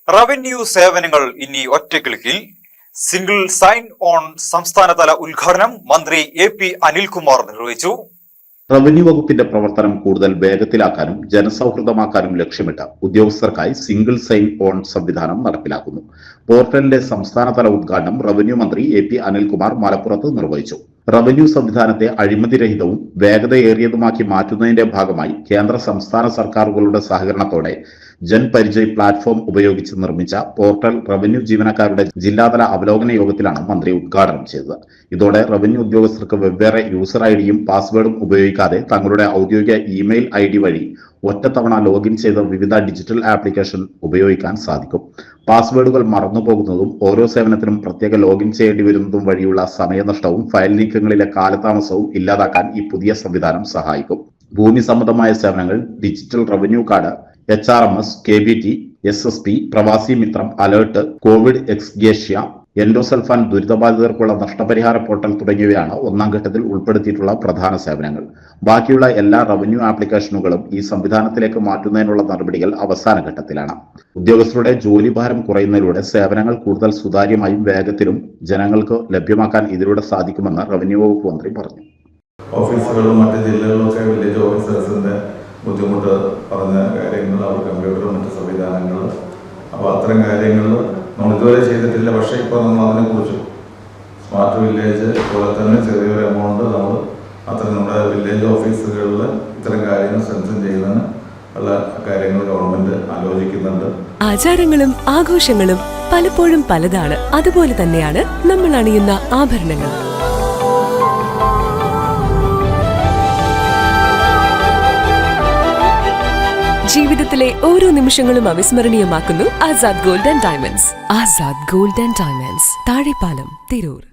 Revenue സേവനങ്ങൾ ഇനി ഒറ്റ ക്ലിക്കിൽ. സിംഗിൾ സൈൻ ഓൺ സംസ്ഥാനതല ഉദ്ഘാടനം മന്ത്രി AP അനിൽകുമാർ നിർവഹിച്ചു. റവന്യൂ വകുപ്പിന്റെ പ്രവർത്തനം കൂടുതൽ വേഗത്തിലാക്കാനും ജനസൗഹൃദമാക്കാനും ലക്ഷ്യമിട്ട് ഉദ്യോഗസ്ഥർക്കായി സിംഗിൾ സൈൻ ഓൺ സംവിധാനം നടപ്പിലാക്കുന്നു. പോർട്ടലിന്റെ സംസ്ഥാനതല ഉദ്ഘാടനം റവന്യൂ മന്ത്രി AP അനിൽകുമാർ മലപ്പുറത്ത് നിർവഹിച്ചു. റവന്യൂ സംവിധാനത്തെ അഴിമതിരഹിതവും വേഗതയേറിയതുമാക്കി മാറ്റുന്നതിന്റെ ഭാഗമായി കേന്ദ്ര സംസ്ഥാന സർക്കാരുകളുടെ സഹകരണത്തോടെ ജൻപരിചയ് പ്ലാറ്റ്ഫോം ഉപയോഗിച്ച് നിർമ്മിച്ച പോർട്ടൽ റവന്യൂ ജീവനക്കാരുടെ ജില്ലാതല അവലോകന യോഗത്തിലാണ് മന്ത്രി ഉദ്ഘാടനം ചെയ്തത്. ഇതോടെ റവന്യൂ ഉദ്യോഗസ്ഥർക്ക് വെവ്വേറെ യൂസർ ഐഡിയും പാസ്വേഡും ഉപയോഗിക്കാതെ തങ്ങളുടെ ഔദ്യോഗിക ഇമെയിൽ ID വഴി ഒറ്റത്തവണ ലോഗിൻ ചെയ്ത് വിവിധ ഡിജിറ്റൽ ആപ്ലിക്കേഷൻ ഉപയോഗിക്കാൻ സാധിക്കും. പാസ്വേഡുകൾ മറന്നുപോകുന്നതും ഓരോ സേവനത്തിനും പ്രത്യേക ലോഗിൻ ചെയ്യേണ്ടി വരുന്നതും വഴിയുള്ള സമയനഷ്ടവും ഫയൽ നീക്കങ്ങളിലെ കാലതാമസവും ഇല്ലാതാക്കാൻ ഈ പുതിയ സംവിധാനം സഹായിക്കും. ഭൂമി സംബന്ധമായ സേവനങ്ങൾ, digital revenue card, HRMS, KBT, SSP, പ്രവാസി മിത്രം, അലേർട്ട്, കോവിഡ് എക്സ്ഗ്രേഷ്യ, എൻഡോസൾഫാൻ ദുരിതബാധിതർക്കുള്ള നഷ്ടപരിഹാര പോർട്ടൽ തുടങ്ങിയവയാണ് ഒന്നാം ഘട്ടത്തിൽ ഉൾപ്പെടുത്തിയിട്ടുള്ള പ്രധാന സേവനങ്ങൾ. ബാക്കിയുള്ള എല്ലാ റവന്യൂ ആപ്ലിക്കേഷനുകളും ഈ സംവിധാനത്തിലേക്ക് മാറ്റുന്നതിനുള്ള നടപടികൾ അവസാന ഘട്ടത്തിലാണ്. ഉദ്യോഗസ്ഥരുടെ ജോലിഭാരം കുറയുന്നതിലൂടെ സേവനങ്ങൾ കൂടുതൽ സുതാര്യമായും വേഗത്തിലും ജനങ്ങൾക്ക് ലഭ്യമാക്കാൻ ഇതിലൂടെ സാധിക്കുമെന്ന് റവന്യൂ വകുപ്പ് മന്ത്രി പറഞ്ഞു. ഓഫീസുകളിലും മറ്റ് ജില്ലകളിലൊക്കെ വില്ലേജ് ഓഫീസേഴ്സിന്റെ ബുദ്ധിമുട്ട് പറഞ്ഞ കാര്യങ്ങൾ, അവർ കമ്പ്യൂട്ടർ മറ്റ് സംവിധാനങ്ങൾ, അപ്പോൾ അത്തരം കാര്യങ്ങൾ നമ്മൾ ഇതുവരെ ചെയ്തിട്ടില്ല. പക്ഷേ ഇപ്പോൾ നമ്മൾ അതിനെക്കുറിച്ച് സ്മാർട്ട് വില്ലേജ് പോലെ തന്നെ ചെറിയൊരു എമൗണ്ട് നമ്മൾ അത്തരം നമ്മുടെ വില്ലേജ് ഓഫീസുകളിൽ ഇത്തരം കാര്യങ്ങൾ സെൻഷൻ ചെയ്യുന്നതിന് ഉള്ള കാര്യങ്ങൾ ഗവൺമെന്റ് ആലോചിക്കുന്നുണ്ട്. ആചാരങ്ങളും ആഘോഷങ്ങളും പലപ്പോഴും പലതാണ്. അതുപോലെ തന്നെയാണ് നമ്മൾ അണിയുന്ന ആഭരണങ്ങൾ. ജീവിതത്തിലെ ഓരോ നിമിഷങ്ങളും അവിസ്മരണീയമാക്കുന്നു Azad gold and diamonds. Azad gold and diamonds, Thazhepalam, Tirur.